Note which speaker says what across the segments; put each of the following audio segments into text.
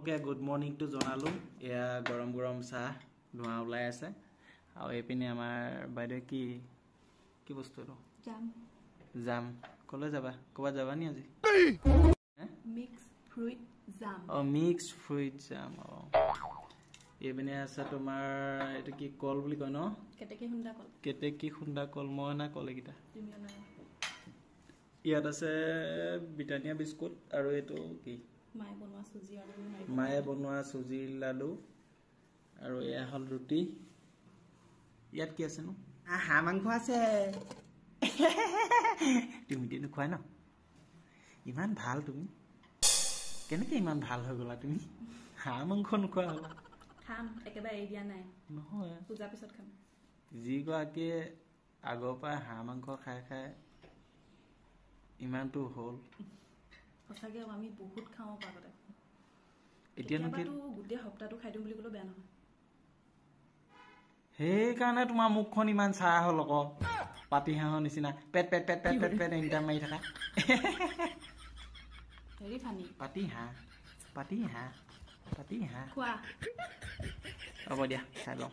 Speaker 1: Okay, good morning to জনালো এয়া গৰম গৰম চাহ ধোঁৱা ওলাই আছে আৰু এপিনে আমাৰ বাইদেউ কি বস্তু এটো জাম কলৈ যাবা কবা যাবা নি আজি
Speaker 2: মিক্স ফ্ৰুইট জাম
Speaker 1: মিক্স ফ্ৰুইট জাম এপিনে আছে তোমাৰ এটো কি কল বুলি কয় ন কেতেকি খুন্দা কল মই না কল একিটা ইয়াত আছে ব্ৰিটানিয়া বিস্কুট আৰু এটো কি মায়ে বনোৱা সুজি লাডু আৰু এয়া হল ৰুটি ইয়াত কি আছে নো হাঁহ মাংস আছে তুমি দিন খুৱাই ন ইমান ভাল তুমি কেনেকৈ ইমান ভাল হৈ গলা তুমি হাঁহ মাংস নোখোৱা হলা
Speaker 2: খাম একেবাৰে এৰি দিয়া নাই
Speaker 1: নহয়
Speaker 2: পূজা পিছত খাম
Speaker 1: যিগৰাকীয়ে আগৰ পৰা হাঁহ মাংস খাই খাই ইমানটো হ'ল
Speaker 2: সঁচাকে আমি বহুত খাওঁ পাগতে
Speaker 1: এতিয়ানো কি
Speaker 2: গোটেই সপ্তাহটো খাই দিম বুলি ক'লেও বেয়া নহয়
Speaker 1: সেইকাৰণে তোমাৰ মুখখন ইমান চাহ হ'ল আকৌ পাতি হাঁহৰ নিচিনা পেট পেট পেট পেট পেট পেট এনিটাইম মাৰি থাকা
Speaker 2: হেৰি ফানি
Speaker 1: পাতি হাঁহ
Speaker 2: খোৱা
Speaker 1: হ'ব দিয়া খাই লওঁ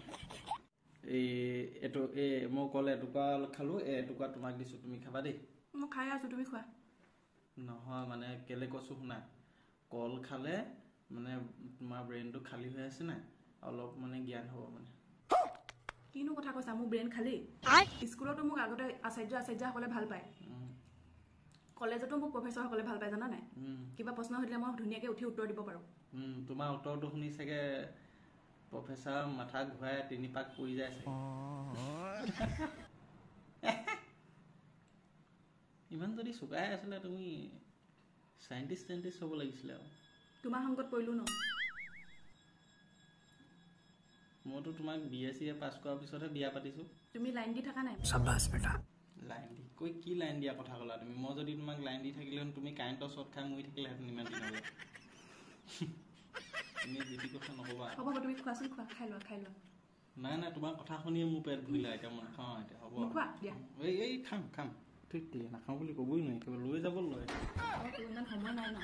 Speaker 1: এইটো মই কল এটুকুৰা খালো এটুকুৰা তোমাক দিছো তুমি খাবা দেই
Speaker 2: মই খাই আছো তুমি খোৱা
Speaker 1: নহয় মানে কেলে কৈছো শুনা কল খালে মানে তোমাৰ ব্ৰেইনটো খালী হৈ আছে না অলপ মানে জ্ঞান হ'ব মানে
Speaker 2: কিনো কথা কৈছা মোৰ ব্ৰেইন খালী স্কুলতো মোক আগতে আচাৰ্যসকলে ভাল পায় কলেজতো মোক প্ৰফেচৰসকলে ভাল পায় জানা নাই কিবা প্ৰশ্ন সুধিলে মই ধুনীয়াকৈ উঠি উত্তৰ দিব পাৰোঁ
Speaker 1: তোমাৰ উত্তৰটো শুনি চাগে প্ৰফেচাৰ মাথা ঘূৰাই 3 পাক পৰি যায় চাগে ইমান যদি চুকাই আছিলে তুমি সাইন্টিষ্ট হ'ব লাগিছিলে আৰু
Speaker 2: তোমাৰ সংগত পৰিলো ন
Speaker 1: মইতো তোমাক BSc পাছ কৰাৰ পিছতহে বিয়া পাতিছো
Speaker 2: তুমি লাইন দি থাকা নাই
Speaker 1: শাবাশ বেটা লাইন দি কৈ কি লাইন দিয়া কথা ক'লা তুমি মই যদি তোমাক লাইন দি থাকিলে তুমি কাৰেণ্টৰ শ্বট খাই মৰি থাকিলেহেঁতেন ইমান দিনলৈ তুমি যিটি কথা নক'বা
Speaker 2: হ'ব তুমি খোৱাচোন খোৱা খাই লোৱা
Speaker 1: নাই তোমাৰ কথা শুনিয়ে মোৰ পেট ভৰিলা এতিয়া মই নাখাওঁ এতিয়া হ'ব
Speaker 2: খোৱা দিয়া
Speaker 1: এই খাম ঠিক নাখাওঁ বুলি ক'বই নোৱাৰি লৈ যাব লয়
Speaker 2: ইমান সময় নাই ন